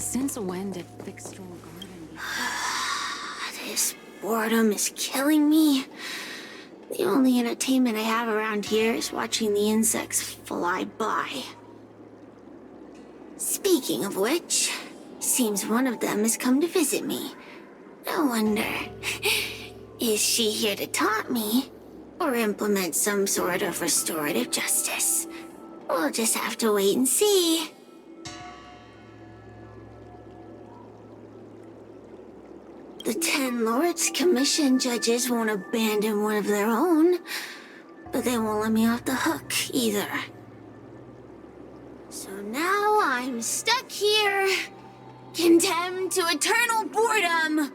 Since when did Fixstral Garden This boredom is killing me. The only entertainment I have around here is watching the insects fly by. Speaking of which, seems one of them has come to visit me. I wonder, is she here to taunt me or implement some sort of restorative justice? We'll just have to wait and see. The 10 Lords Commission judges won't abandon one of their own, but they won't let me off the hook either. So now I'm stuck here, condemned to eternal boredom.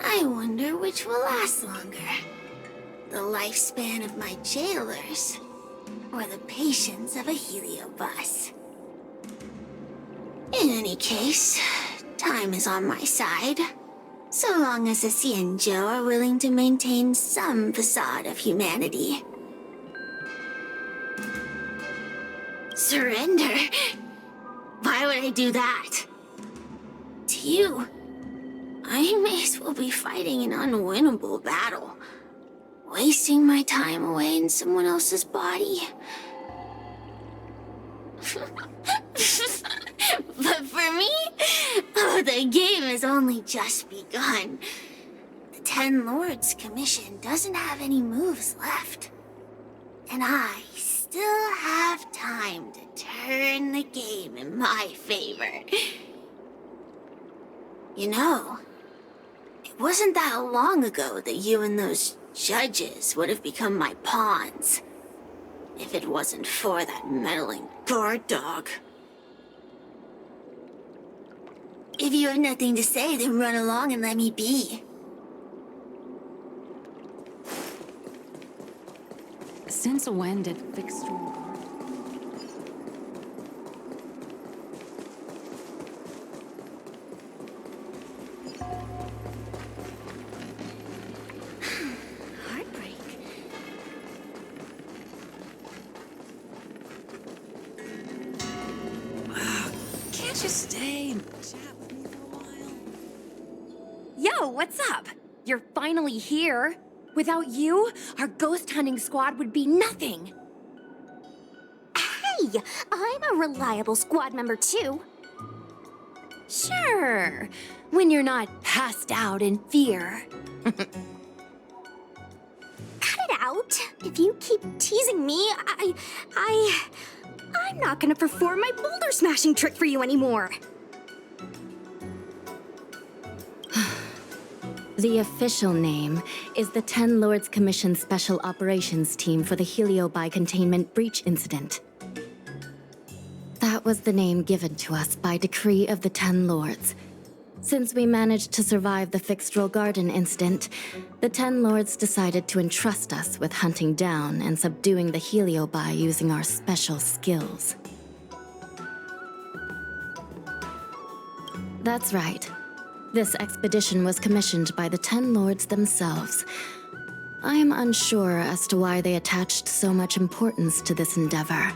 I wonder which will last longer. The lifespan of my jailers, or the patience of a heliobus. In any case, time is on my side, so long as the Xianzhou are willing to maintain some facade of humanity. Surrender? Why would I do that? To you, I may as well be fighting an unwinnable battle, wasting my time away in someone else's body. But for me, the game has only just begun. The 10 Lords Commission doesn't have any moves left. And I still have time to turn the game in my favor. You know, it wasn't that long ago that you and those judges would have become my pawns. If it wasn't for that meddling guard dog. If you have nothing to say, then run along and let me be. Since when did Fixstral Garden... Heartbreak. Can't you stay and chat with me for a while? Yo, what's up? You're finally here. Without you, our ghost hunting squad would be nothing. Hey, I'm a reliable squad member too. Sure, when you're not passed out in fear. Cut it out. If you keep teasing me, I'm not gonna perform my boulder smashing trick for you anymore. The official name is the 10 Lords Commission Special Operations Team for the Heliobi Containment Breach Incident. That was the name given to us by decree of the 10 Lords. Since we managed to survive the Fixstral Garden incident, the 10 Lords decided to entrust us with hunting down and subduing the Heliobi using our special skills. That's right. This expedition was commissioned by the 10 Lords themselves. I am unsure as to why they attached so much importance to this endeavor,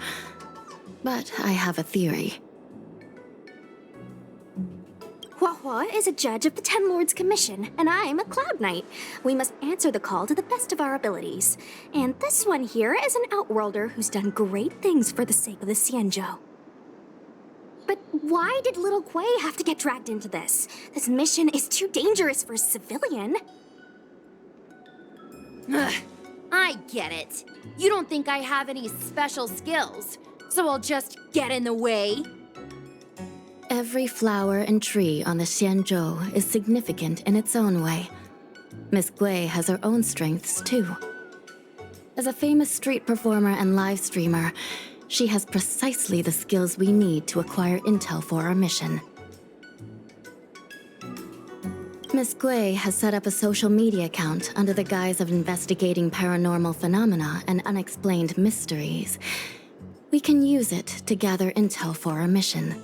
but I have a theory. Hua is a judge of the 10 Lords Commission, and I'm a Cloud Knight. We must answer the call to the best of our abilities. And this one here is an Outworlder who's done great things for the sake of the Xianzhou. But why did little Kuei have to get dragged into this? This mission is too dangerous for a civilian. Ugh, I get it. You don't think I have any special skills, so I'll just get in the way. Every flower and tree on the Xianzhou is significant in its own way. Miss Gui has her own strengths, too. As a famous street performer and live streamer, she has precisely the skills we need to acquire intel for our mission. Miss Gui has set up a social media account under the guise of investigating paranormal phenomena and unexplained mysteries. We can use it to gather intel for our mission.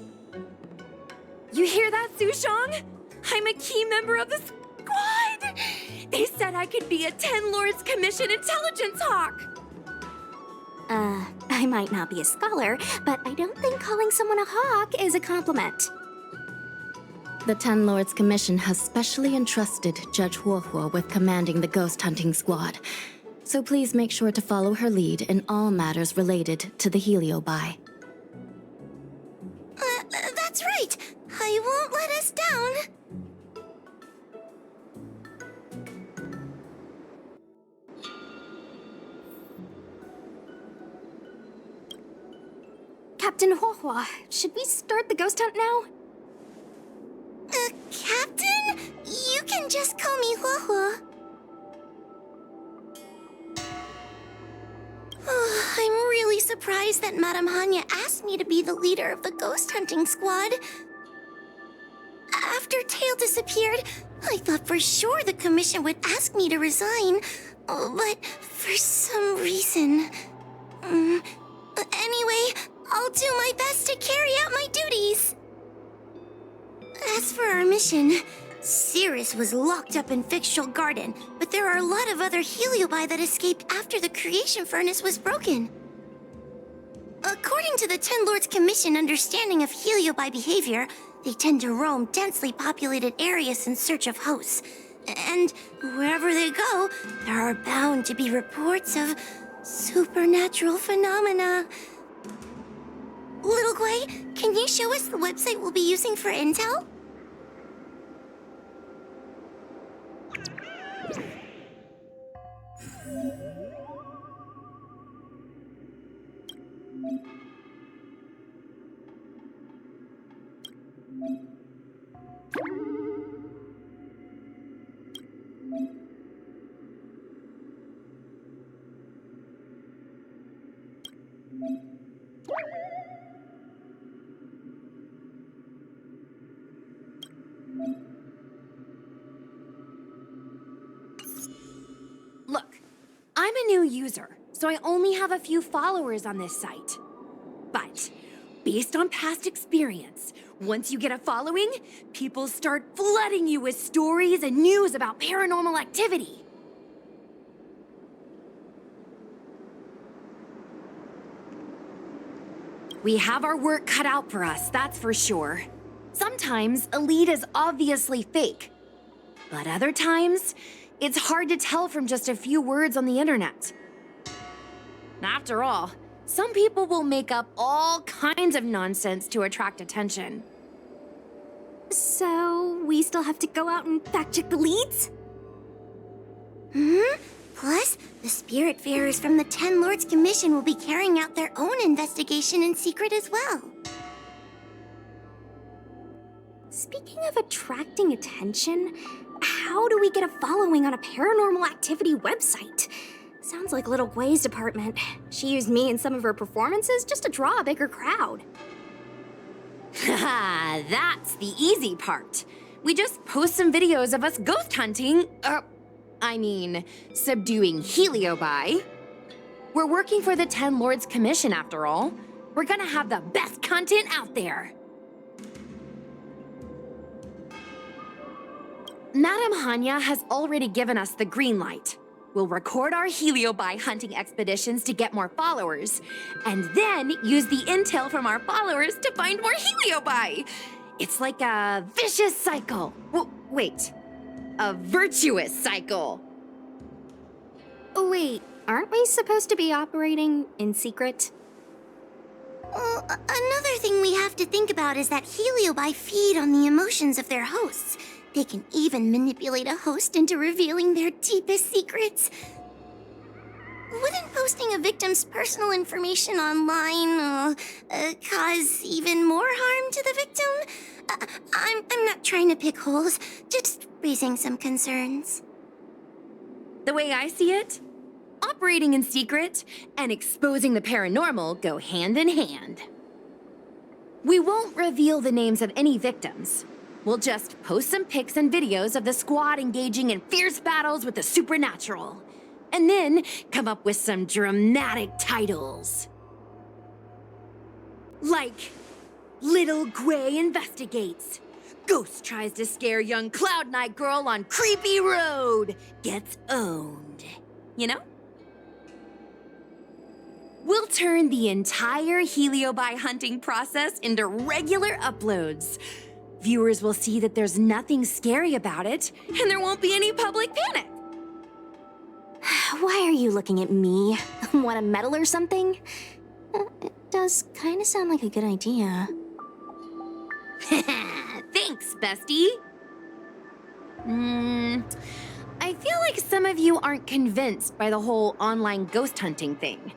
You hear that, Sushong? I'm a key member of the squad! They said I could be a 10 Lords Commission intelligence hawk! I might not be a scholar, but I don't think calling someone a hawk is a compliment. The Ten Lords Commission has specially entrusted Judge Huohuo with commanding the ghost hunting squad. So please make sure to follow her lead in all matters related to the Heliobi. That's right. I won't let us down. Captain Huohuo, should we start the ghost hunt now? Captain? You can just call me Huohuo. Oh, I'm really surprised that Madame Hanya asked me to be the leader of the ghost hunting squad. After Tail disappeared, I thought for sure the commission would ask me to resign. But for some reason... Anyway, I'll do my best to carry out my duties. As for our mission, Cirrus was locked up in Fictional Garden, but there are a lot of other Heliobi that escaped after the creation furnace was broken. According to the Ten Lords Commission understanding of Heliobi behavior, they tend to roam densely populated areas in search of hosts. And wherever they go, there are bound to be reports of supernatural phenomena. Little Guay, can you show us the website we'll be using for intel? Look, I'm a new user, so I only have a few followers on this site. But, based on past experience, once you get a following, people start flooding you with stories and news about paranormal activity. We have our work cut out for us, that's for sure. Sometimes a lead is obviously fake, but other times, it's hard to tell from just a few words on the internet. After all, some people will make up all kinds of nonsense to attract attention. So, we still have to go out and fact-check the leads? Plus, the Spiritfarers from the Ten Lords Commission will be carrying out their own investigation in secret as well. Speaking of attracting attention, how do we get a following on a paranormal activity website? Sounds like Little Guay's department. She used me in some of her performances just to draw a bigger crowd. Haha, that's the easy part. We just post some videos of us ghost hunting, subduing Heliobi. We're working for the Ten Lords Commission after all. We're gonna have the best content out there. Madame Hanya has already given us the green light. We'll record our Heliobi hunting expeditions to get more followers, and then use the intel from our followers to find more Heliobi. It's like a vicious cycle. Wait, a virtuous cycle. Oh, wait, aren't we supposed to be operating in secret? Well, another thing we have to think about is that Heliobi feed on the emotions of their hosts. They can even manipulate a host into revealing their deepest secrets. Wouldn't posting a victim's personal information online cause even more harm to the victim? I'm not trying to pick holes, just raising some concerns. The way I see it, operating in secret and exposing the paranormal go hand in hand. We won't reveal the names of any victims. We'll just post some pics and videos of the squad engaging in fierce battles with the supernatural. And then come up with some dramatic titles. Like, Little Guay investigates. Ghost tries to scare young Cloud Knight girl on creepy road. Gets owned. You know? We'll turn the entire Heliobi hunting process into regular uploads. Viewers will see that there's nothing scary about it, and there won't be any public panic. Why are you looking at me? Want a medal or something? It does kind of sound like a good idea. Thanks, bestie. I feel like some of you aren't convinced by the whole online ghost hunting thing.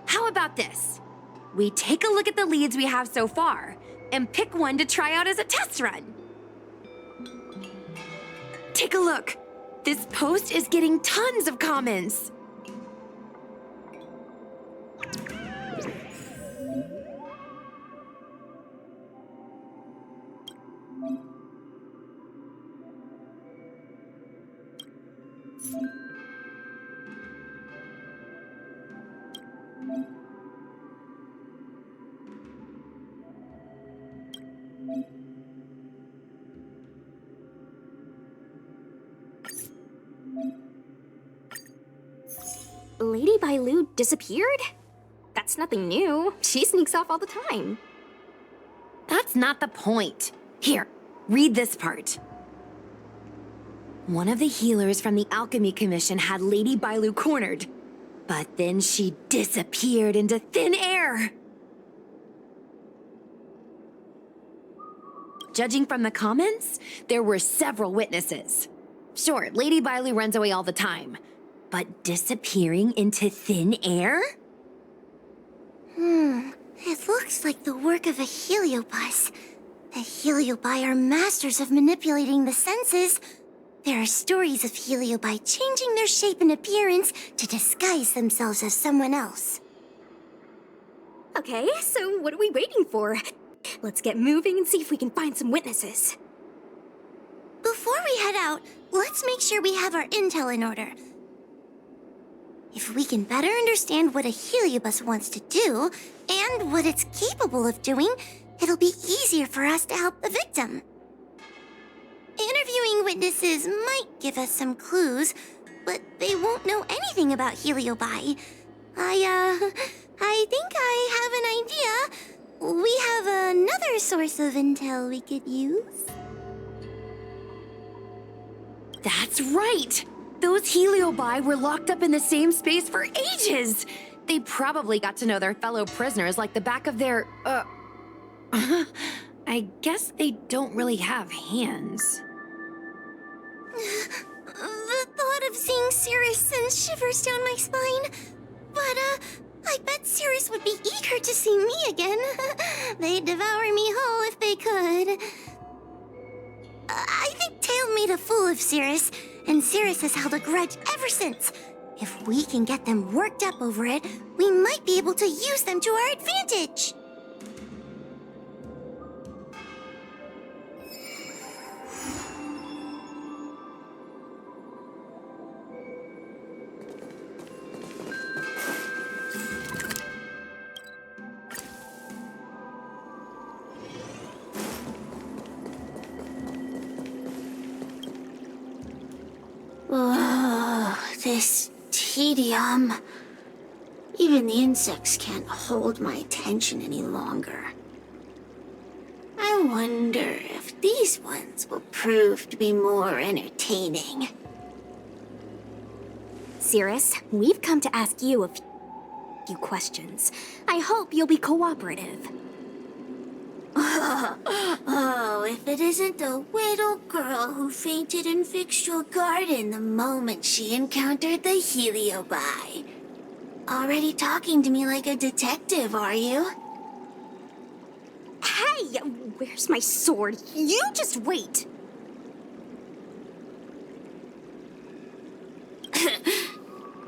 How about this? We take a look at the leads we have so far and pick one to try out as a test run. Take a look. This post is getting tons of comments. Lady Bailu disappeared? That's nothing new. She sneaks off all the time. That's not the point. Here, read this part. One of the healers from the Alchemy Commission had Lady Bailu cornered, but then she disappeared into thin air. Judging from the comments, there were several witnesses. Sure, Lady Bailu runs away all the time, but disappearing into thin air? It looks like the work of a heliobus. The heliobi are masters of manipulating the senses. There are stories of heliobi changing their shape and appearance to disguise themselves as someone else. Okay, so what are we waiting for? Let's get moving and see if we can find some witnesses. Before we head out, let's make sure we have our intel in order. If we can better understand what a heliobus wants to do, and what it's capable of doing, it'll be easier for us to help the victim. Interviewing witnesses might give us some clues, but they won't know anything about heliobi. I think I have an idea. We have another source of intel we could use. That's right! Those heliobi were locked up in the same space for ages! They probably got to know their fellow prisoners like the back of their, I guess they don't really have hands. The thought of seeing Cirrus sends shivers down my spine. But, I bet Cirrus would be eager to see me again. They'd devour me whole if they could. I think Tail made a fool of Cirrus, and Cirrus has held a grudge ever since. If we can get them worked up over it, we might be able to use them to our advantage. Oh, this tedium. Even the insects can't hold my attention any longer. I wonder if these ones will prove to be more entertaining. Cirrus, we've come to ask you a few questions. I hope you'll be cooperative. Oh, if it isn't the little girl who fainted in Fixtual Garden the moment she encountered the heliobi. Already talking to me like a detective, are you? Hey, where's my sword? You just wait.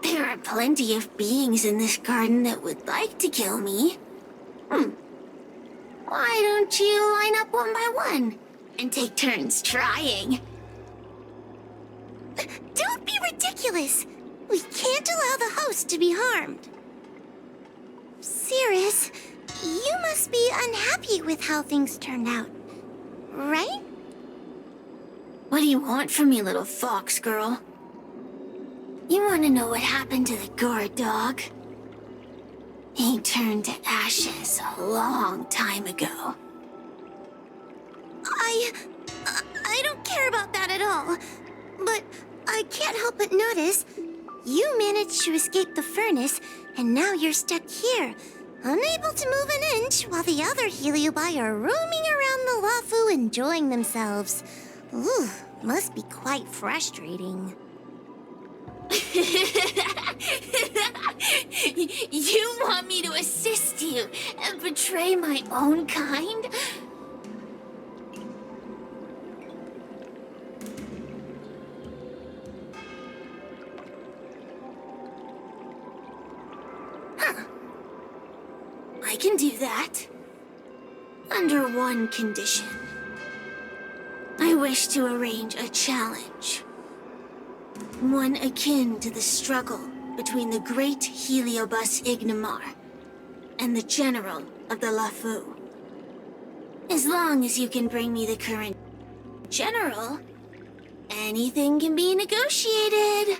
There are plenty of beings in this garden that would like to kill me. Why don't you line up one by one and take turns trying? Don't be ridiculous! We can't allow the host to be harmed. Cirrus, you must be unhappy with how things turned out, right? What do you want from me, little fox girl? You want to know what happened to the guard dog? He turned to ashes a long time ago. I don't care about that at all. But I can't help but notice you managed to escape the furnace, and now you're stuck here, unable to move an inch, while the other Heliobi are roaming around the Lafu enjoying themselves. Ooh, must be quite frustrating. You want me to assist you and betray my own kind? I can do that. Under one condition. I wish to arrange a challenge. One akin to the struggle between the great Heliobus Ignamar and the general of the Lafu. As long as you can bring me the current general, anything can be negotiated.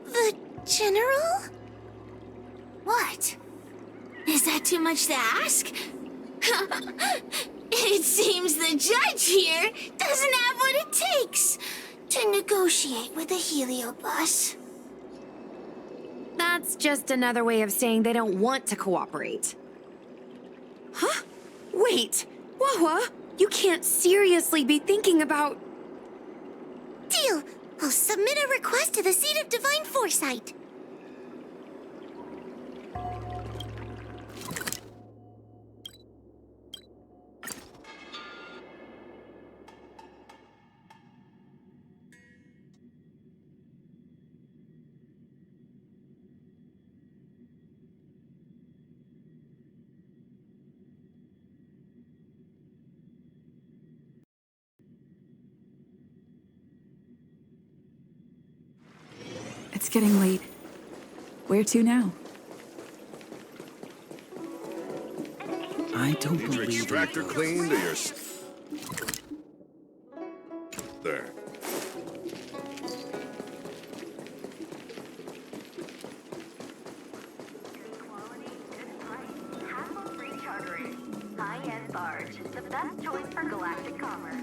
The general? What? Is that too much to ask? It seems the judge here doesn't have what it takes to negotiate with the Heliobus. That's just another way of saying they don't want to cooperate. Huh? Wait, Wawa, you can't seriously be thinking about... Deal! I'll submit a request to the Seat of Divine Foresight. It's getting late. Where to now? I don't Need your believe extractor cleaned or your... There. Hassle-free chartering. High-end barge. The best choice for galactic commerce.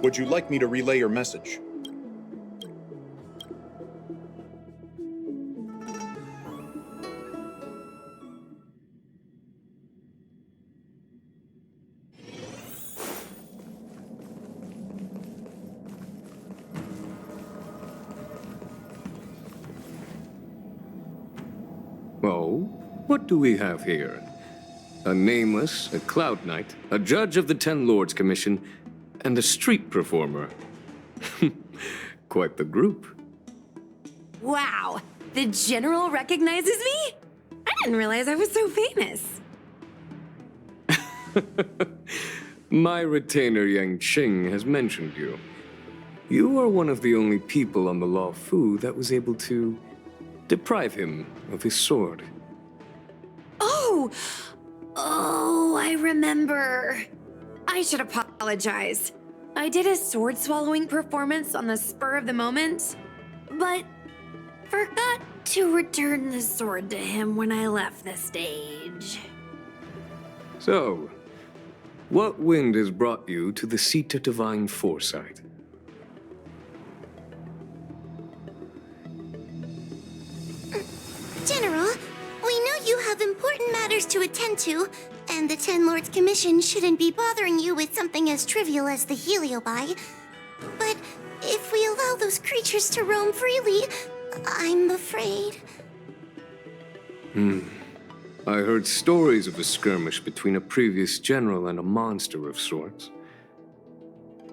Would you like me to relay your message? Oh, what do we have here? A nameless, a cloud knight, a judge of the Ten Lords Commission, and a street performer. Quite the group. Wow, the general recognizes me? I didn't realize I was so famous. My retainer Yang Qing has mentioned you. You are one of the only people on the Law Fu that was able to deprive him of his sword. Oh, I remember. I should apologize. I did a sword swallowing performance on the spur of the moment, but forgot to return the sword to him when I left the stage. So, what wind has brought you to the Seat of Divine Foresight? General, we know you have important matters to attend to, and the Ten Lords Commission shouldn't be bothering you with something as trivial as the Heliobi. But if we allow those creatures to roam freely, I'm afraid... I heard stories of a skirmish between a previous general and a monster of sorts.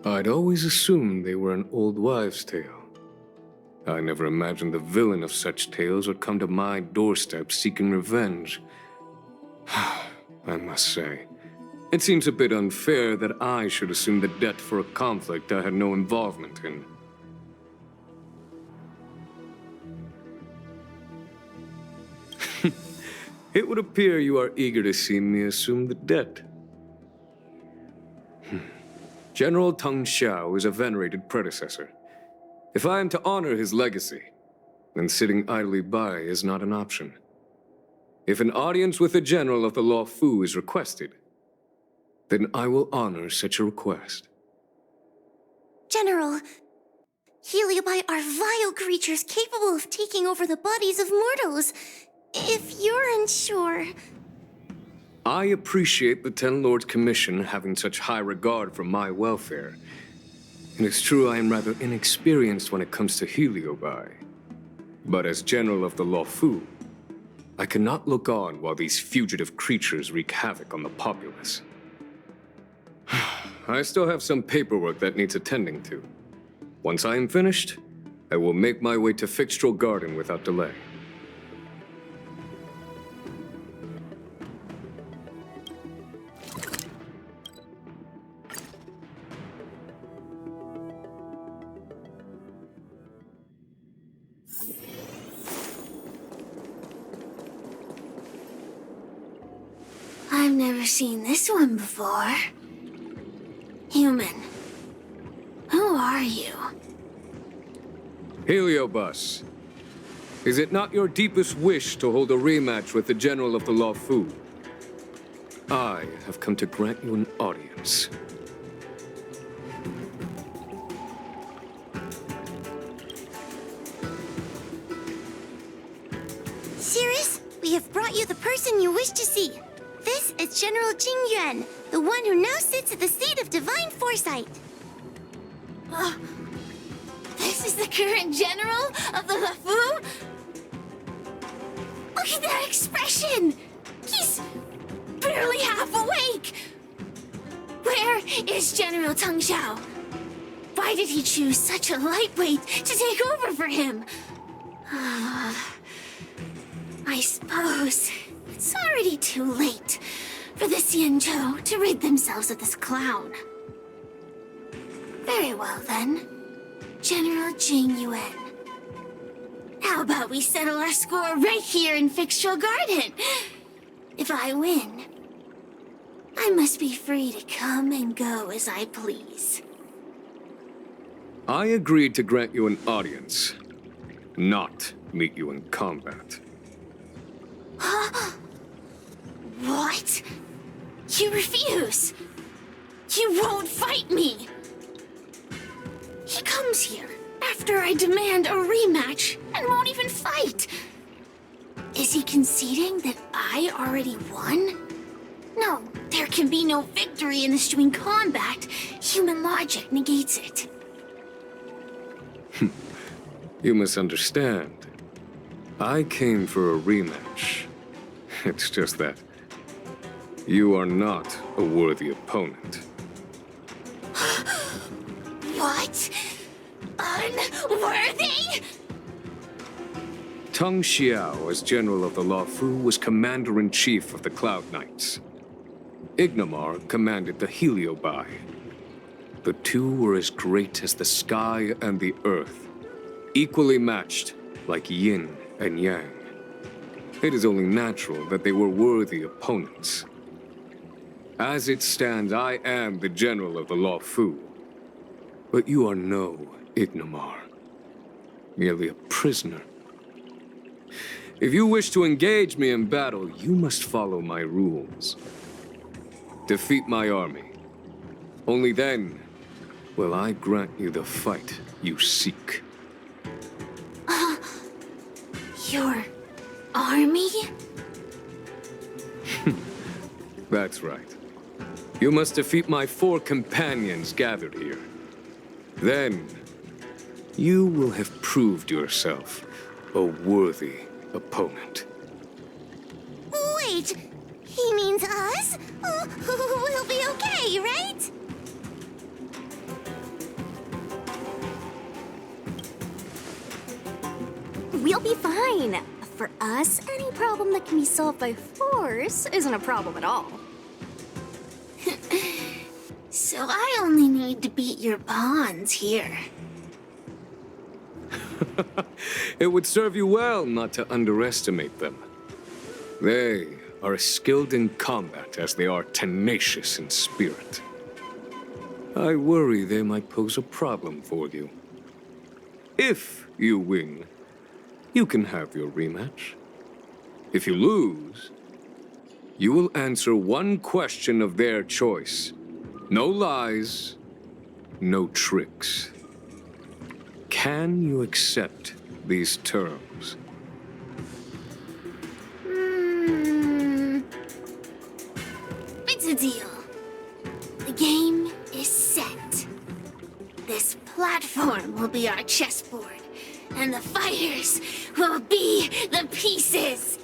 I'd always assumed they were an old wives' tale. I never imagined the villain of such tales would come to my doorstep seeking revenge. I must say, it seems a bit unfair that I should assume the debt for a conflict I had no involvement in. It would appear you are eager to see me assume the debt. General Teng Xiao is a venerated predecessor. If I am to honor his legacy, and sitting idly by is not an option. If an audience with the General of the Law Fu is requested, then I will honor such a request. General, Heliobi are vile creatures capable of taking over the bodies of mortals. If you're unsure... I appreciate the Ten Lords Commission having such high regard for my welfare. And it's true I am rather inexperienced when it comes to Heliobi. But as General of the Law Fu, I cannot look on while these fugitive creatures wreak havoc on the populace. I still have some paperwork that needs attending to. Once I am finished, I will make my way to Fixtral Garden without delay. I've never seen this one before. Human. Who are you? Heliobus, is it not your deepest wish to hold a rematch with the General of the Law Fu? I have come to grant you an audience. Cirrus, we have brought you the person you wish to see. This is General Jingyuan, the one who now sits at the seat of divine foresight. This is the current general of the LeFou? Look at that expression! He's barely half awake! Where is General Teng Xiao? Why did he choose such a lightweight to take over for him? I suppose it's already too late for the Xianzhou to rid themselves of this clown. Very well, then. General Jing Yuan. How about we settle our score right here in Fixtral Garden? If I win, I must be free to come and go as I please. I agreed to grant you an audience, not meet you in combat. What? You refuse? You won't fight me? He comes here after I demand a rematch and won't even fight. Is he conceding that I already won? No, there can be no victory in ensuing combat. Human logic negates it. You misunderstand. I came for a rematch. It's just that you are not a worthy opponent. What? Unworthy? Teng Xiao, as General of the Law Fu, was Commander-in-Chief of the Cloud Knights. Ignomar commanded the Heliobi. The two were as great as the sky and the earth, equally matched like yin and yang. It is only natural that they were worthy opponents. As it stands, I am the General of the Law Fu. But you are no Ignomar, merely a prisoner. If you wish to engage me in battle, you must follow my rules. Defeat my army. Only then will I grant you the fight you seek. Your army? That's right. You must defeat my 4 companions gathered here. Then, you will have proved yourself a worthy opponent. Wait, he means us? We'll be okay, right? We'll be fine. For us, any problem that can be solved by force isn't a problem at all. So I only need to beat your pawns here. It would serve you well not to underestimate them. They are as skilled in combat as they are tenacious in spirit. I worry they might pose a problem for you. If you win, you can have your rematch. If you lose, you will answer one question of their choice. No lies, no tricks. Can you accept these terms? It's a deal. The game is set. This platform will be our chessboard, and the fighters will be the pieces.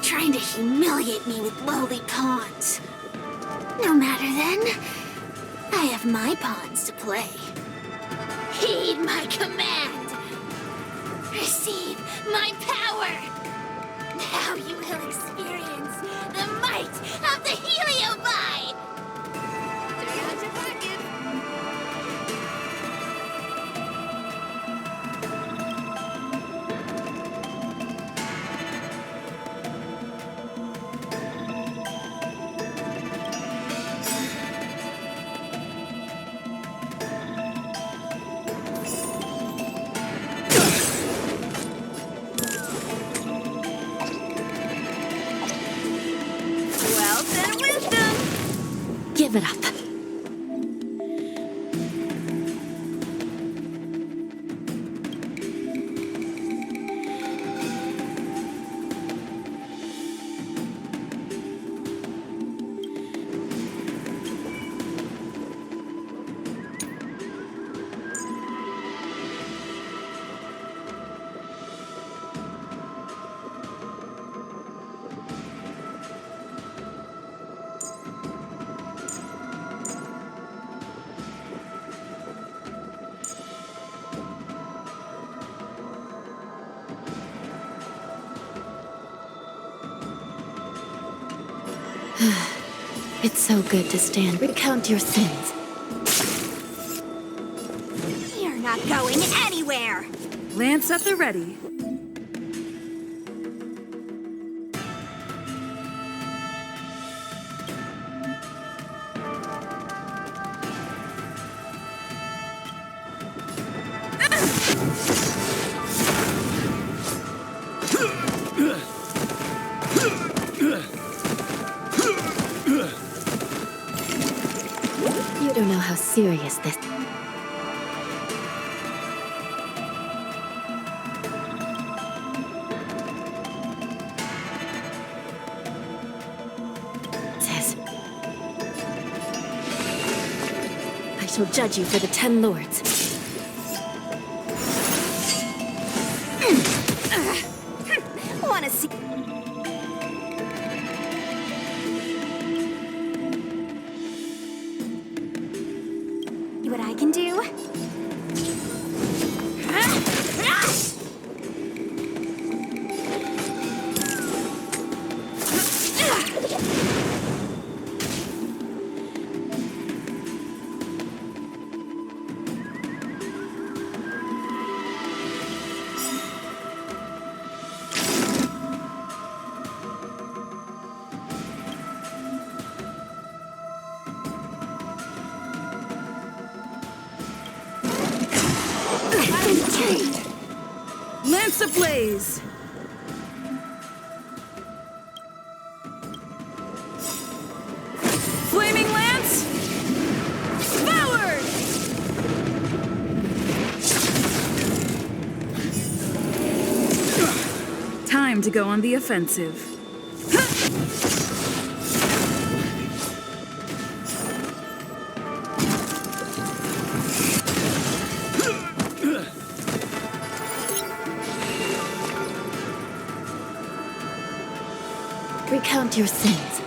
Trying to humiliate me with lowly pawns. No matter then, I have my pawns to play. Heed my command. Receive my power. Now you will experience the might of the Heliobi. Turn out your pocket. Wealth and wisdom. Give it up. It's so good to stand. Recount your sins. You're not going anywhere! Lance at the ready. You don't know how serious this. Says. I shall judge you for the 10 lords. Wanna see? See what I can do? Lance ablaze. Flaming lance. Forward. Time to go on the offensive. Recount your sins.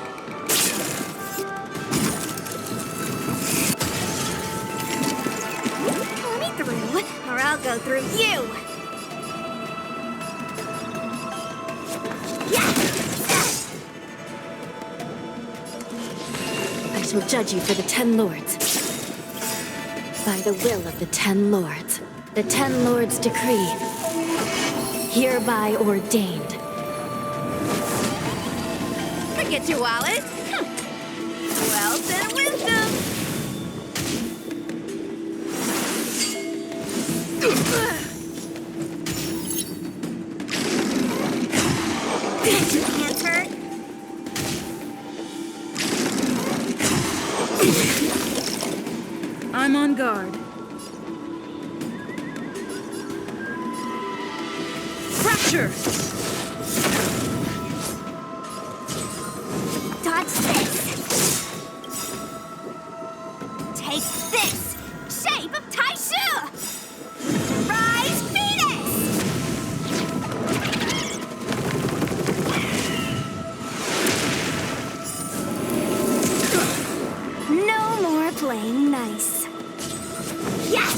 Pull me through, or I'll go through you! I shall judge you for the 10 lords. By the will of the Ten Lords, the Ten Lords decree, hereby ordained. Forget your wallet. Wealth and wisdom. Did your hands hurt? I'm on guard. Fracture! Dodge this! Take this! Shape of Taishu! Rise Venus! No more playing nice. Yes!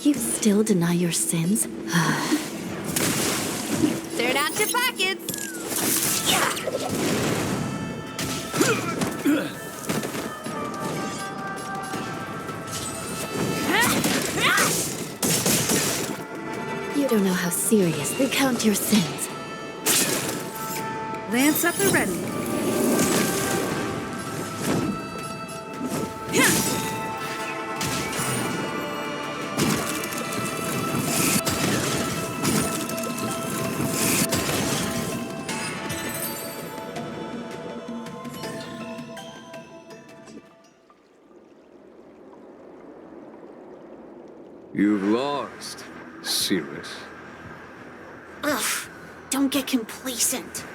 You still deny your sins? Turn out your pockets. You don't know how serious. Recount your sins. Lance up and ready. You've lost, Cirrus. Ugh, don't get complacent.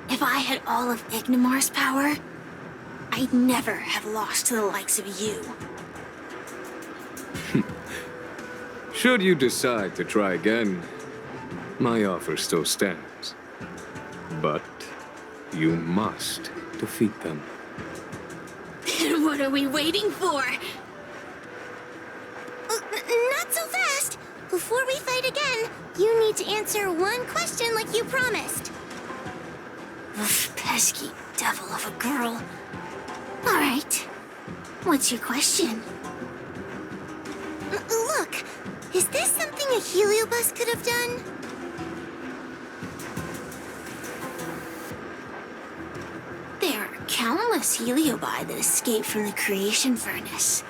If I had all of Ignimar's power, I'd never have lost to the likes of you. Should you decide to try again, my offer still stands. But you must defeat them. What are we waiting for? Not so fast. Before we fight again, you need to answer one question like you promised. Ugh, pesky devil of a girl. All right. What's your question? Look, is this something a heliobus could have done? There are countless heliobi that escaped from the creation furnace.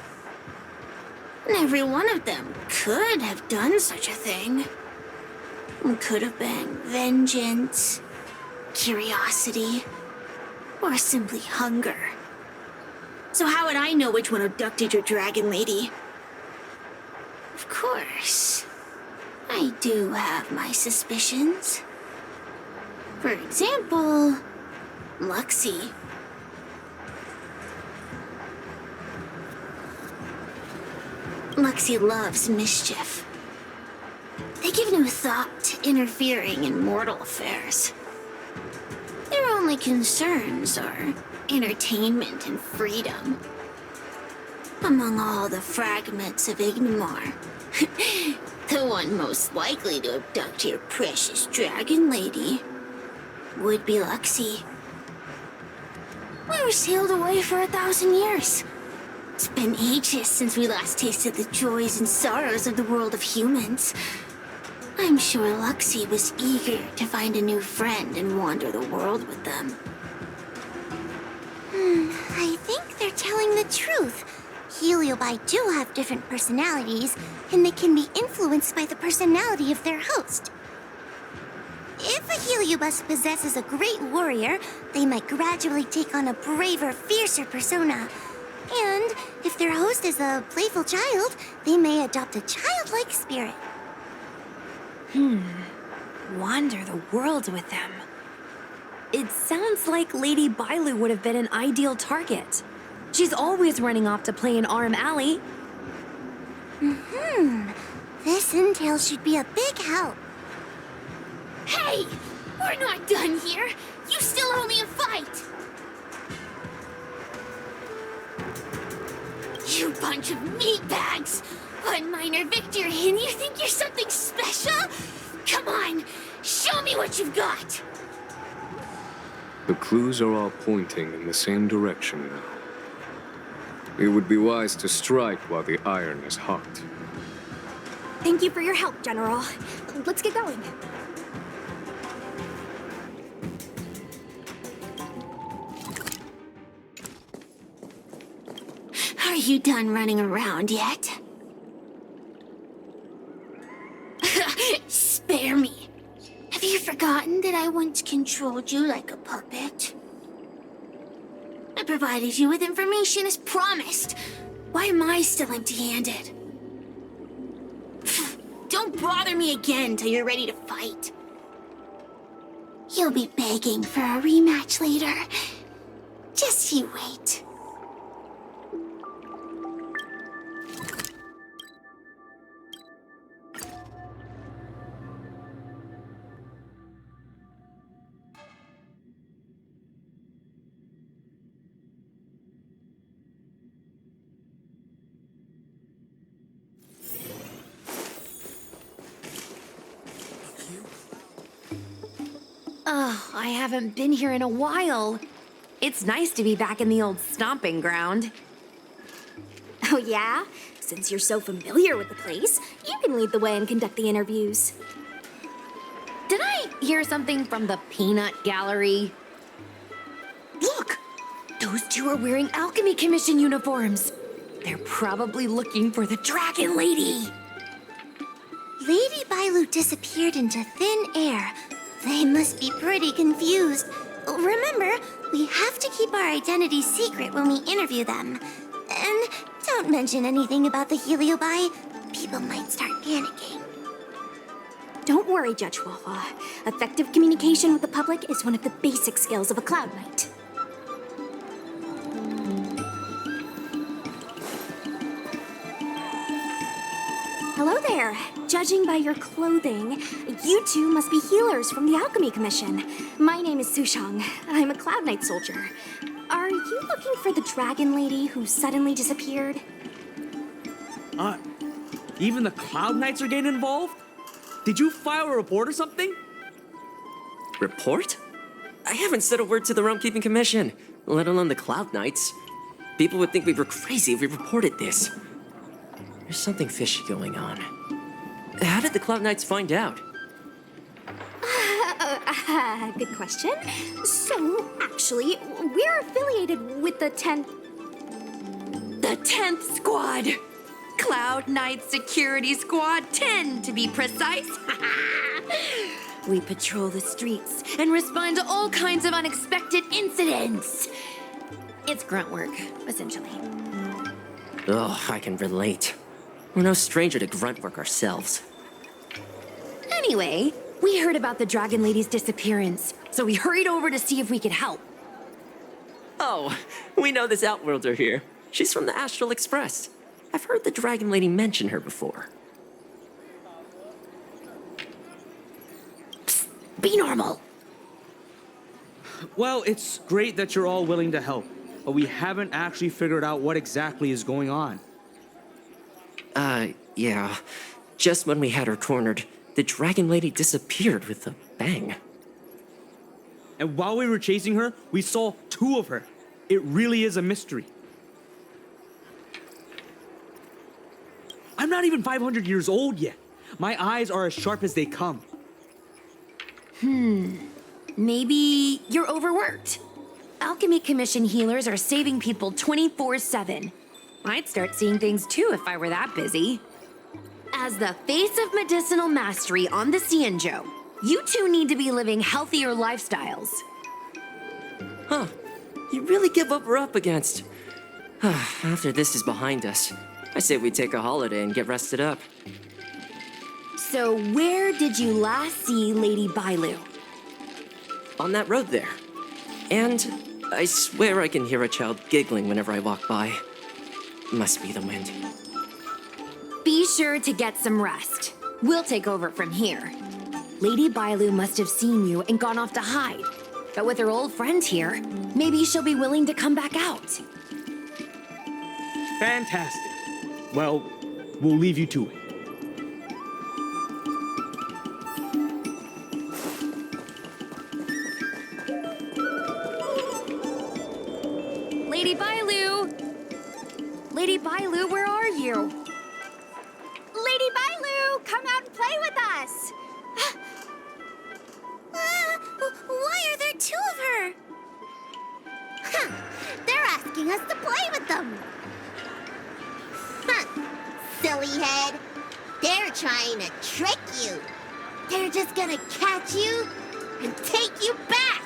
And every one of them could have done such a thing. It could have been vengeance, curiosity, or simply hunger. So how would I know which one abducted your dragon lady? Of course, I do have my suspicions. For example, Luxie. Luxie loves mischief. They give no thought to interfering in mortal affairs. Their only concerns are entertainment and freedom. Among all the fragments of Ignimar, the one most likely to abduct your precious dragon lady would be Luxie. We were sailed away for 1,000 years. It's been ages since we last tasted the joys and sorrows of the world of humans. I'm sure Luxie was eager to find a new friend and wander the world with them. I think they're telling the truth. Heliobi do have different personalities, and they can be influenced by the personality of their host. If a heliobus possesses a great warrior, they might gradually take on a braver, fiercer persona. And if their host is a playful child, they may adopt a childlike spirit. Wander the world with them. It sounds like Lady Bailu would have been an ideal target. She's always running off to play in Arm Alley. This intel should be a big help. Hey! We're not done here! You still owe me a fight! You bunch of meatbags! One minor victory and you think you're something special? Come on, show me what you've got! The clues are all pointing in the same direction now. It would be wise to strike while the iron is hot. Thank you for your help, General. Let's get going. Are you done running around yet? Spare me. Have you forgotten that I once controlled you like a puppet? I provided you with information as promised. Why am I still empty-handed? Don't bother me again till you're ready to fight. You'll be begging for a rematch later. Just you wait. Oh, I haven't been here in a while. It's nice to be back in the old stomping ground. Oh yeah? Since you're so familiar with the place, you can lead the way and conduct the interviews. Did I hear something from the peanut gallery? Look! Those two are wearing Alchemy Commission uniforms. They're probably looking for the Dragon Lady. Lady Bailu disappeared into thin air. They must be pretty confused. Remember, we have to keep our identities secret when we interview them. And don't mention anything about the Heliobi. People might start panicking. Don't worry, Judge Wawa. Effective communication with the public is one of the basic skills of a Cloud Knight. Hello there. Judging by your clothing, you two must be healers from the Alchemy Commission. My name is Sushang. I'm a Cloud Knight soldier. Are you looking for the Dragon Lady who suddenly disappeared? Even the Cloud Knights are getting involved? Did you file a report or something? Report? I haven't said a word to the Realm Keeping Commission, let alone the Cloud Knights. People would think we were crazy if we reported this. There's something fishy going on. How did the Cloud Knights find out? Good question. So, actually, we're affiliated with the 10th... The 10th Squad! Cloud Knight Security Squad 10, to be precise. We patrol the streets and respond to all kinds of unexpected incidents. It's grunt work, essentially. Oh, I can relate. We're no stranger to grunt work ourselves. Anyway, we heard about the Dragon Lady's disappearance, so we hurried over to see if we could help. Oh, we know this Outworlder here. She's from the Astral Express. I've heard the Dragon Lady mention her before. Psst, be normal. Well, it's great that you're all willing to help, but we haven't actually figured out what exactly is going on. Yeah. Just when we had her cornered, the Dragon Lady disappeared with a bang. And while we were chasing her, we saw two of her. It really is a mystery. I'm not even 500 years old yet. My eyes are as sharp as they come. Maybe you're overworked. Alchemy Commission healers are saving people 24/7. I'd start seeing things too if I were that busy. As the face of medicinal mastery on the Cienjo, you two need to be living healthier lifestyles. Huh. You really give what we're up against. After this is behind us, I say we take a holiday and get rested up. So where did you last see Lady Bailu? On that road there. And I swear I can hear a child giggling whenever I walk by. Must be the wind. Be sure to get some rest. We'll take over from here. Lady Bailu must have seen you and gone off to hide. But with her old friend here, maybe she'll be willing to come back out. Fantastic. Well, we'll leave you to it. Lady Bailu! Lady Bailu, where are you? Lady Bailu, come out and play with us! Why are there two of her? Huh, they're asking us to play with them. Huh, silly head. They're trying to trick you. They're just gonna catch you and take you back.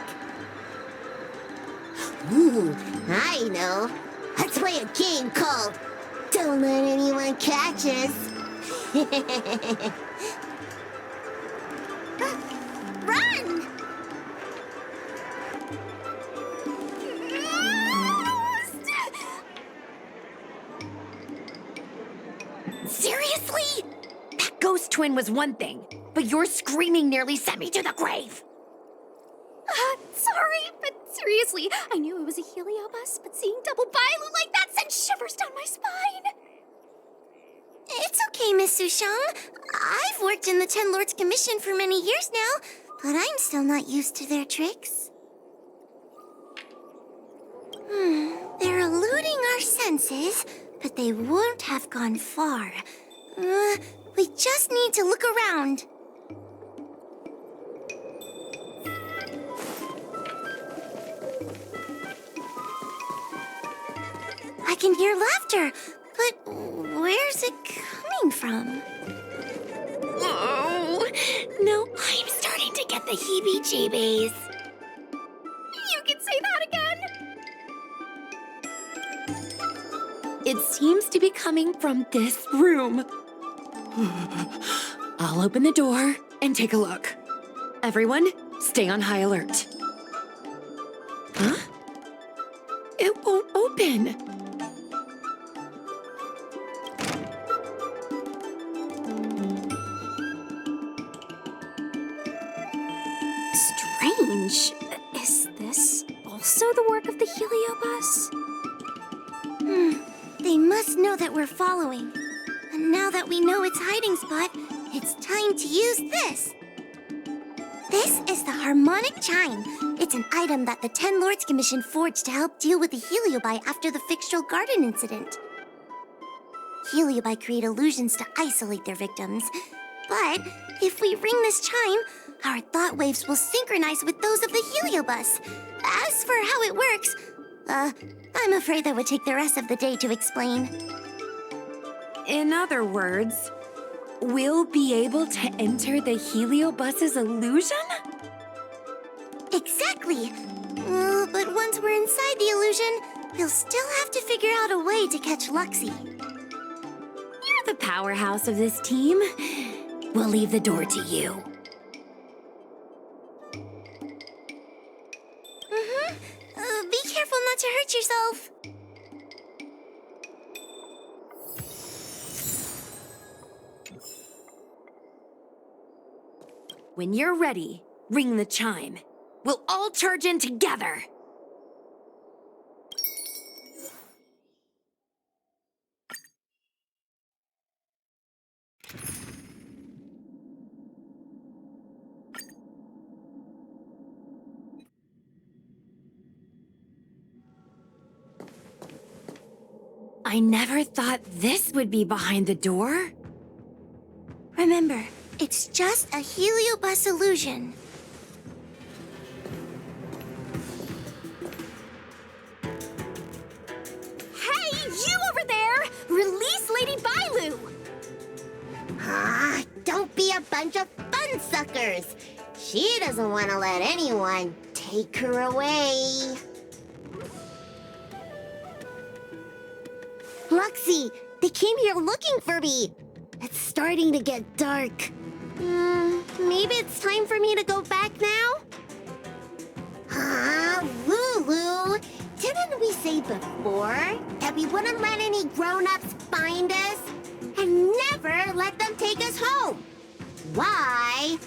Ooh, I know. Let's play a game called Don't Let Anyone Catch Us. Run! Seriously? That ghost twin was one thing, but your screaming nearly sent me to the grave. Sorry, but seriously, I knew it was a heliobus, but seeing double Bailu like that sent shivers down my spine. It's okay, Miss Sushang. I've worked in the Ten Lords Commission for many years now, but I'm still not used to their tricks. They're eluding our senses, but they won't have gone far. We just need to look around. I can hear laughter, but where's it coming from? Oh, no, I'm starting to get the heebie-jeebies. You can say that again! It seems to be coming from this room. I'll open the door and take a look. Everyone, stay on high alert. Huh? It won't open. Strange. Is this also the work of the heliobus? They must know that we're following. And now that we know its hiding spot, it's time to use this. This is the harmonic chime. It's an item that the Ten Lords Commission forged to help deal with the heliobi after the Fixtral Garden incident. Heliobi create illusions to isolate their victims. But if we ring this chime, our thought waves will synchronize with those of the heliobus. As for how it works, I'm afraid that would take the rest of the day to explain. In other words, we'll be able to enter the heliobus's illusion? Exactly. But once we're inside the illusion, we'll still have to figure out a way to catch Luxie. You're the powerhouse of this team. We'll leave the door to you. Be careful not to hurt yourself. When you're ready, ring the chime. We'll all charge in together. I never thought this would be behind the door. Remember, it's just a heliobus illusion. Hey, you over there! Release Lady Bailu! Don't be a bunch of fun suckers. She doesn't want to let anyone take her away. Luxie, they came here looking for me. It's starting to get dark. Maybe it's time for me to go back now? Lulu, didn't we say before that we wouldn't let any grown-ups find us and never let them take us home? Why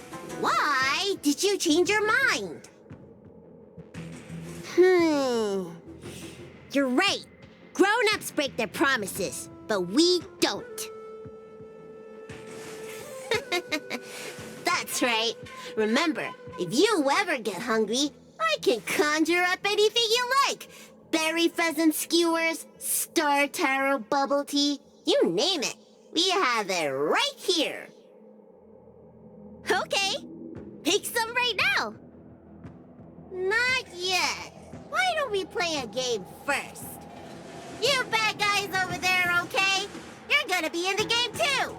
did you change your mind? You're right. Grown-ups break their promises, but we don't. That's right. Remember, if you ever get hungry, I can conjure up anything you like. berry pheasant skewers, star taro bubble tea, you name it. We have it right here. Okay, pick some right now. Not yet. Why don't we play a game first? You bad guys over there, okay? You're gonna be in the game too.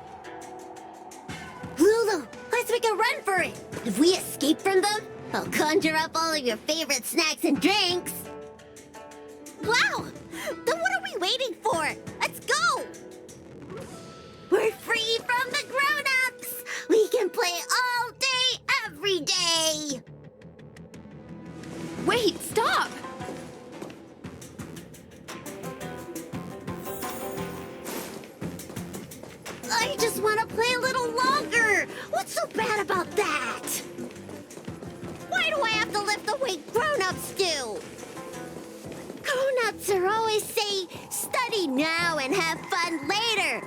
Lulu, let's make a run for it. If we escape from them, I'll conjure up all of your favorite snacks and drinks. Wow! Then what are we waiting for? Let's go! We're free from the grown-ups! We can play all day, every day! Wait, stop! I just want to play a little longer! What's so bad about that? Why do I have to lift the weight grown-ups do? Grown-ups are always say, study now and have fun later.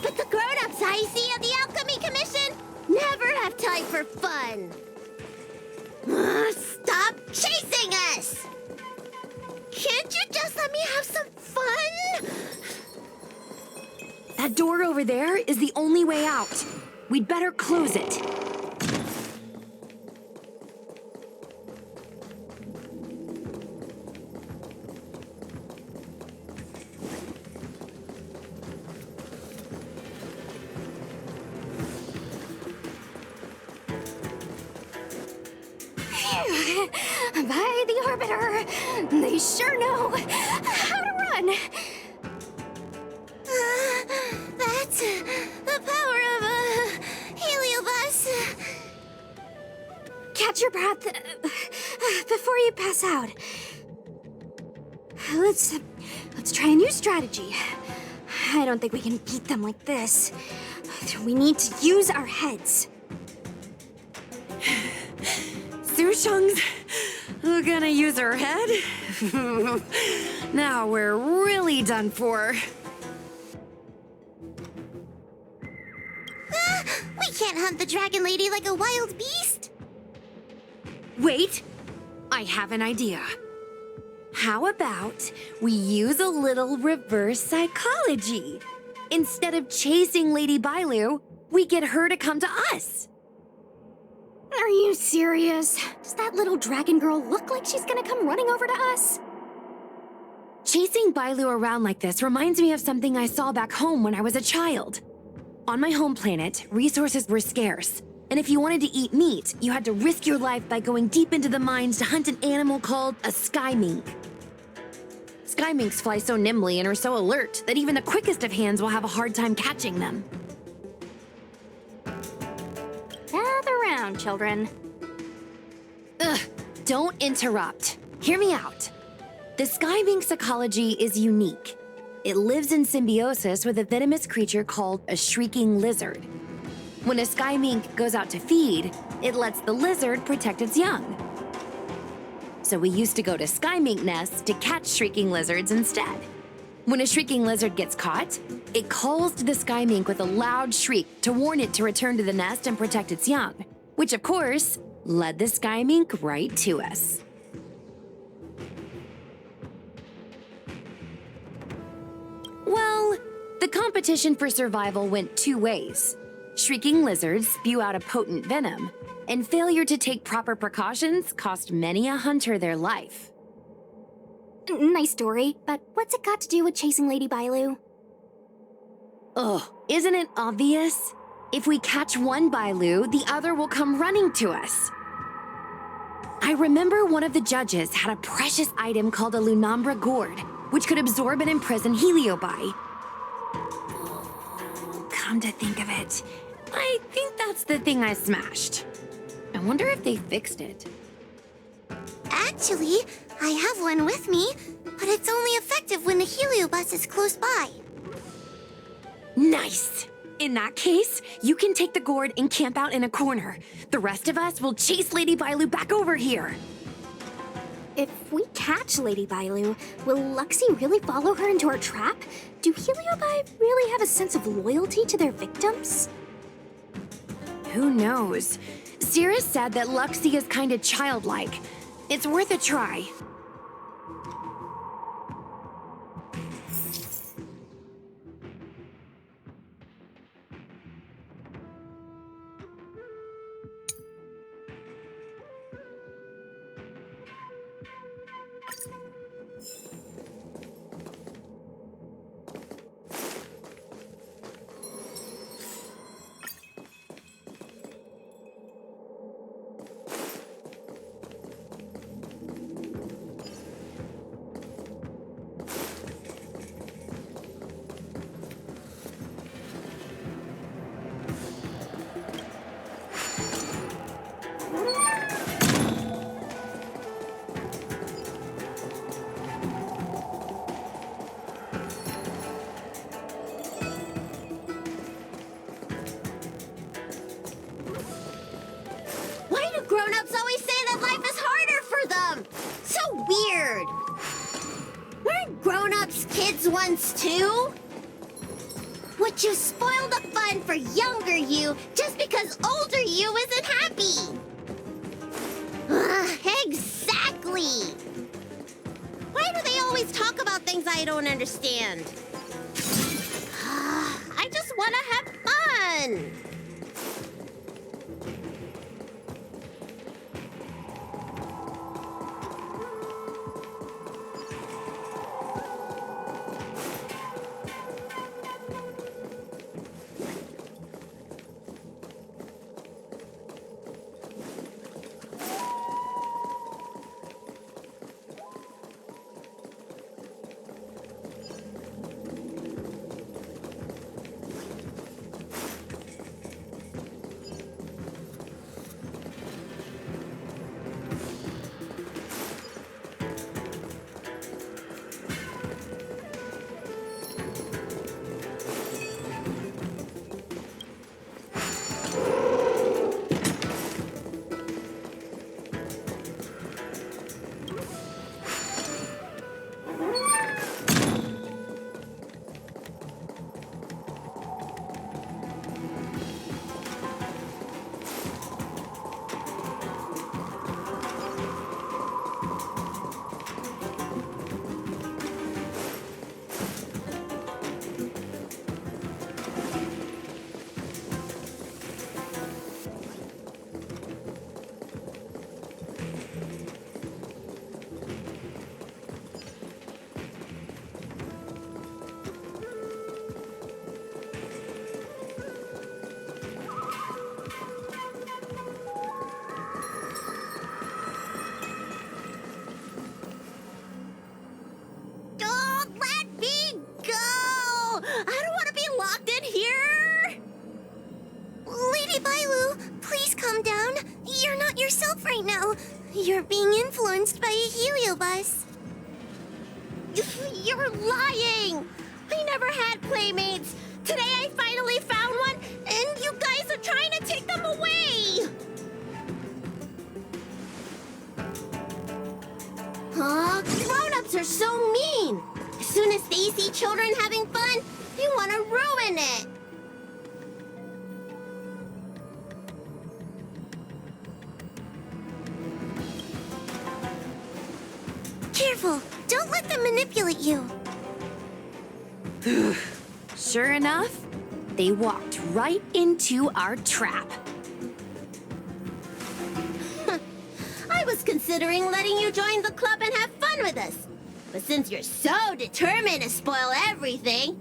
But the grown-ups I see at the Alchemy Commission never have time for fun. Stop chasing us! Can't you just let me have some fun? That door over there is the only way out. We'd better close it. By the Arbiter, they sure know how to run. That's the power of a heliobus. Catch your breath before you pass out. Let's try a new strategy. I don't think we can beat them like this. We need to use our heads. Sushung's gonna use her head? Now we're really done for. We can't hunt the dragon lady like a wild beast. Wait, I have an idea. How about we use a little reverse psychology? Instead of chasing Lady Bailu, we get her to come to us. Are you serious? Does that little dragon girl look like she's gonna come running over to us? Chasing Bailu around like this reminds me of something I saw back home when I was a child. On my home planet, resources were scarce, and if you wanted to eat meat, you had to risk your life by going deep into the mines to hunt an animal called a sky mink. Sky minks fly so nimbly and are so alert that even the quickest of hands will have a hard time catching them. Gather round, children. Ugh, don't interrupt. Hear me out. The sky mink's ecology is unique. It lives in symbiosis with a venomous creature called a shrieking lizard. When a sky mink goes out to feed, it lets the lizard protect its young. So we used to go to sky mink nests to catch shrieking lizards instead. When a shrieking lizard gets caught, it calls to the sky mink with a loud shriek to warn it to return to the nest and protect its young, which of course led the sky mink right to us. Well, the competition for survival went two ways. Shrieking lizards spew out a potent venom, and failure to take proper precautions cost many a hunter their life. Nice story, but what's it got to do with chasing Lady Bailu? Ugh, isn't it obvious? If we catch one Bailu, the other will come running to us. I remember one of the judges had a precious item called a Lunambra gourd, which could absorb and imprison Heliobi. Come to think of it, I think that's the thing I smashed. I wonder if they fixed it. Actually, I have one with me, but it's only effective when the heliobus is close by. Nice! In that case, you can take the gourd and camp out in a corner. The rest of us will chase Lady Bailu back over here. If we catch Lady Bailu, will Luxie really follow her into our trap? Do Heliobi really have a sense of loyalty to their victims? Who knows? Sierra said that Luxie is kinda childlike. It's worth a try. Grown-ups always say that life is harder for them. So weird. Weren't grown-ups kids once too? Would you spoil the fun for younger you just because older you isn't happy? Exactly. Why do they always talk about things I don't understand? I just want to have fun. Right now, you're being influenced by a heliobus. You're lying! I never had playmates. Today I finally found one, and you guys are trying to take them away! Huh? Grown-ups are so mean! As soon as they see children having fun, they want to ruin it! Careful! Don't let them manipulate you! Sure enough, they walked right into our trap. I was considering letting you join the club and have fun with us. But since you're so determined to spoil everything,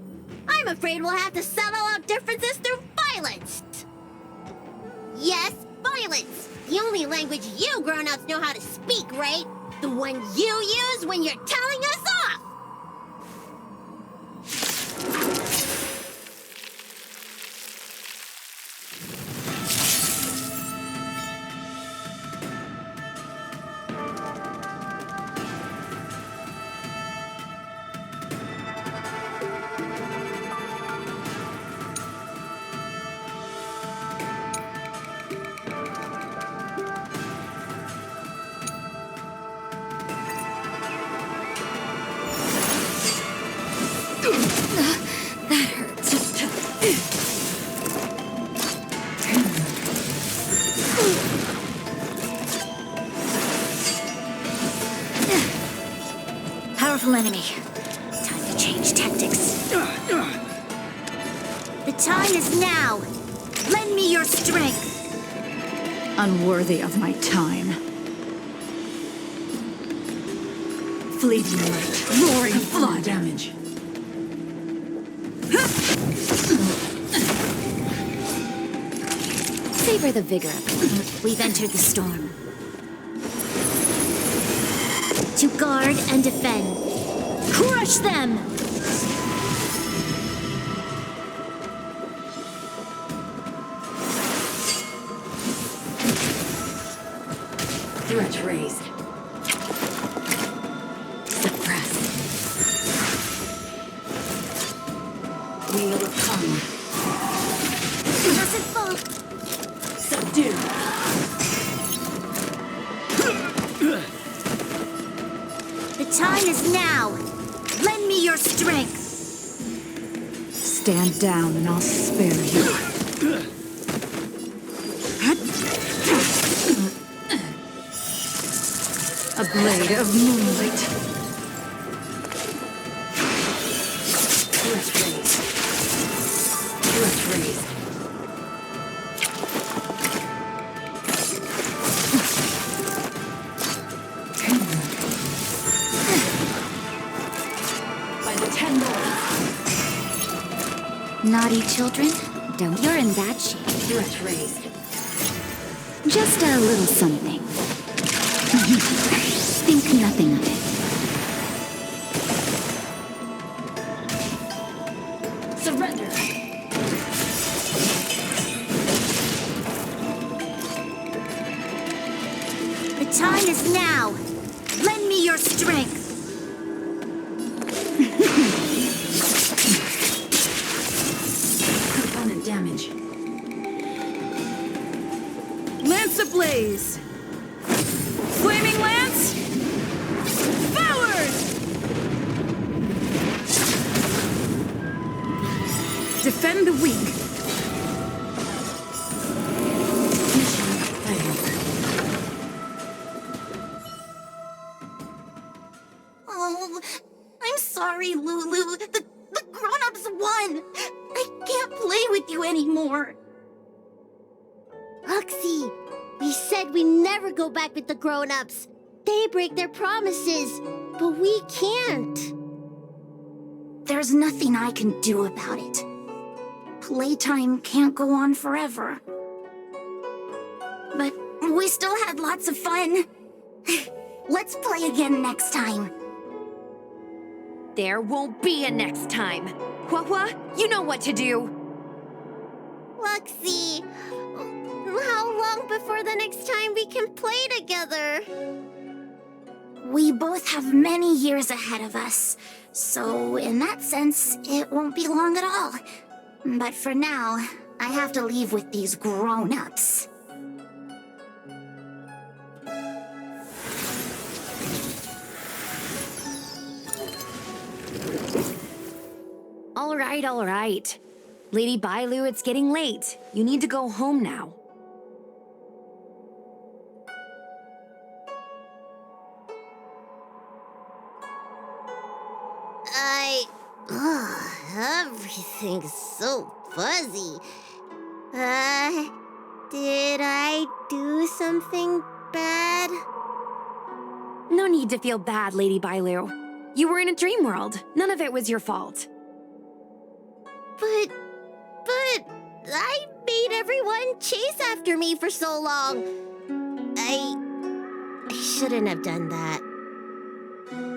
I'm afraid we'll have to settle out differences through violence. Yes, violence. The only language you grown-ups know how to speak, right? The one you use when you're telling us off! That hurts. Powerful enemy. Time to change tactics. The time is now. Lend me your strength. Unworthy of my time. Fleeting light, roaring flood damage. Savor the vigor of it. We've entered the storm. To guard and defend. Crush them! Threat raised. Suppress. Wheel of karma. Doesn't fall. Subdue. time is now. Lend me your strength. Stand down and I'll spare you. A blade of moonlight. Threat raised. Threat raised. By the 10 lords. Naughty children, don't. You're in bad shape. Threat raised. Just a little something. Think nothing of it. Surrender. The time is now. Lend me your strength. Component damage. Lance ablaze! Flaming lance! Forward! Defend the weak. Mission failed. Oh, I'm sorry, Lulu. The grown-ups won. I can't play with you anymore. Foxy, we said we never go back with the grown-ups. They break their promises, but we can't. There's nothing I can do about it. Playtime can't go on forever. But we still had lots of fun. Let's play again next time. There won't be a next time. Hua, you know what to do. Foxy, how long before the next time we can play together? We both have many years ahead of us, so in that sense, it won't be long at all. But for now, I have to leave with these grown-ups. All right. Lady Bailu, it's getting late. You need to go home now. Everything's so fuzzy. Did I do something bad? No need to feel bad, Lady Bailu. You were in a dream world. None of it was your fault. But I made everyone chase after me for so long. I shouldn't have done that.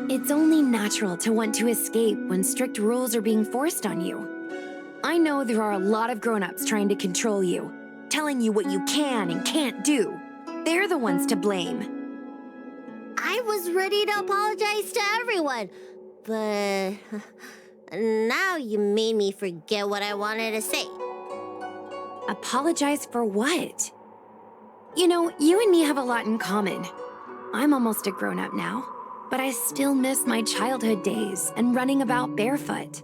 It's only natural to want to escape when strict rules are being forced on you. I know there are a lot of grown-ups trying to control you, telling you what you can and can't do. They're the ones to blame. I was ready to apologize to everyone, but now you made me forget what I wanted to say. Apologize for what? You know, you and me have a lot in common. I'm almost a grown-up now, but I still miss my childhood days and running about barefoot.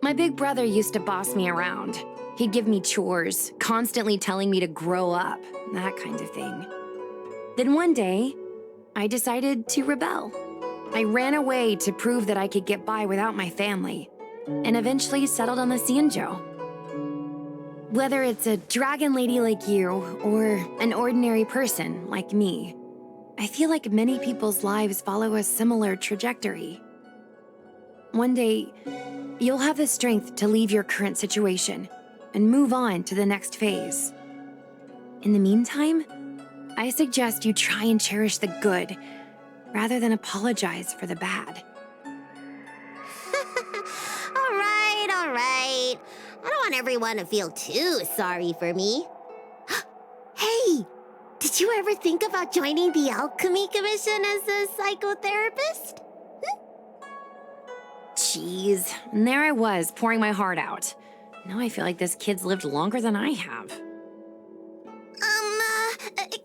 My big brother used to boss me around. He'd give me chores, constantly telling me to grow up, that kind of thing. Then one day, I decided to rebel. I ran away to prove that I could get by without my family, and eventually settled on the Xianzhou. Whether it's a dragon lady like you, or an ordinary person like me, I feel like many people's lives follow a similar trajectory. One day, you'll have the strength to leave your current situation and move on to the next phase. In the meantime, I suggest you try and cherish the good rather than apologize for the bad. All right. I don't want everyone to feel too sorry for me. Hey, did you ever think about joining the Alchemy Commission as a psychotherapist? Jeez, and there I was, pouring my heart out. Now I feel like this kid's lived longer than I have.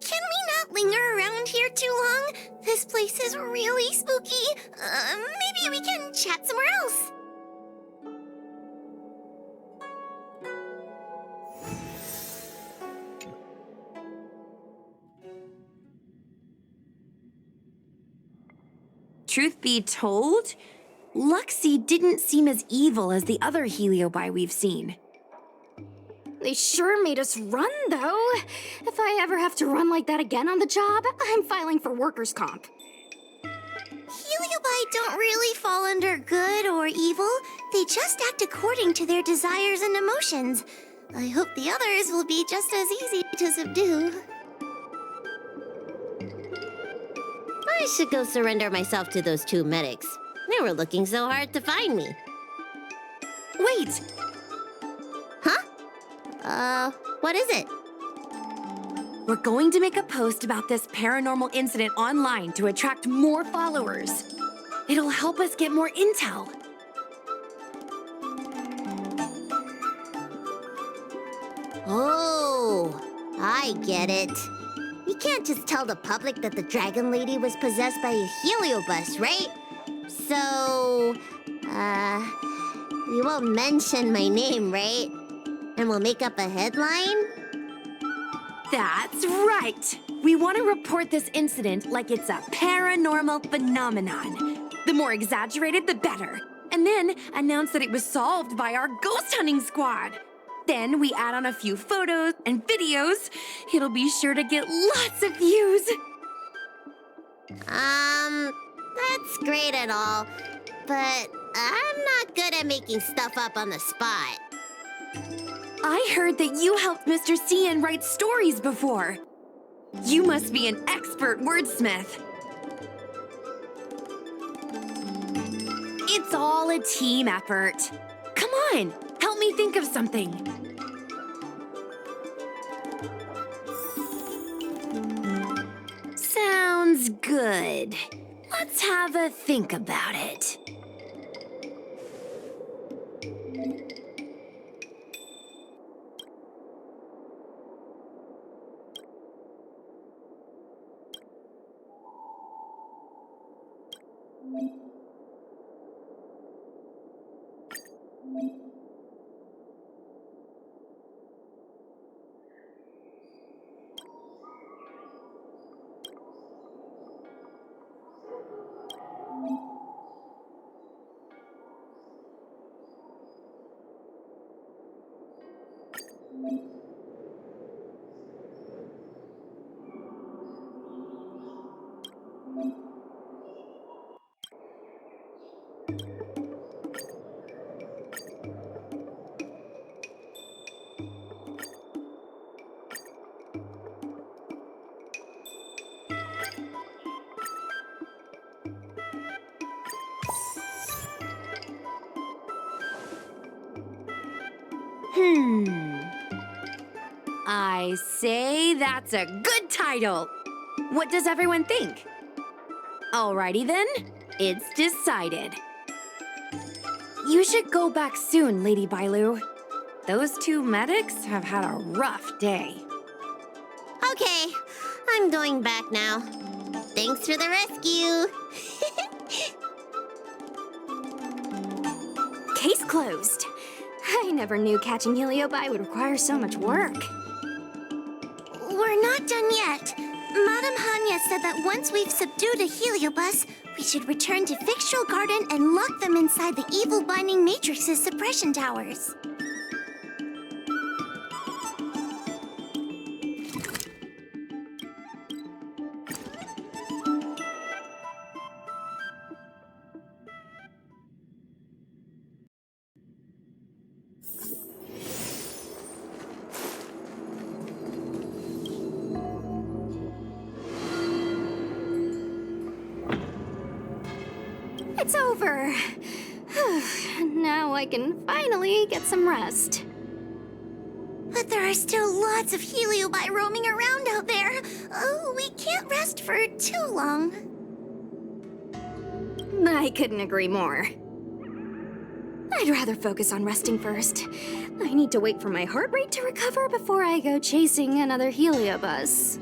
Can we not linger around here too long. This place is really spooky. Maybe we can chat somewhere else. Truth be told, Luxie didn't seem as evil as the other Heliobi we've seen. They sure made us run, though. If I ever have to run like that again on the job, I'm filing for workers' comp. Heliobi don't really fall under good or evil. They just act according to their desires and emotions. I hope the others will be just as easy to subdue. I should go surrender myself to those two medics. They were looking so hard to find me. Wait! Huh? What is it? We're going to make a post about this paranormal incident online to attract more followers. It'll help us get more intel. Oh, I get it. You can't just tell the public that the Dragon Lady was possessed by a heliobus, right? So, you won't mention my name, right? And we'll make up a headline? That's right! We want to report this incident like it's a paranormal phenomenon. The more exaggerated, the better. And then announce that it was solved by our ghost hunting squad. Then we add on a few photos and videos. It'll be sure to get lots of views. That's great and all, but I'm not good at making stuff up on the spot. I heard that you helped Mr. Cian write stories before. You must be an expert wordsmith. It's all a team effort. Come on, help me think of something. Sounds good. Let's have a think about it. I say that's a good title. What does everyone think? Alrighty then, it's decided. You should go back soon, Lady Bailu. Those two medics have had a rough day. Okay, I'm going back now. Thanks for the rescue. Case closed. I never knew catching Heliobi would require so much work. We're not done yet. Madame Hanya said that once we've subdued a heliobus, we should return to Fictional Garden and lock them inside the evil binding matrix's suppression towers. It's over. Now I can finally get some rest. But there are still lots of heliobi roaming around out there. Oh, we can't rest for too long. I couldn't agree more. I'd rather focus on resting first. I need to wait for my heart rate to recover before I go chasing another heliobus.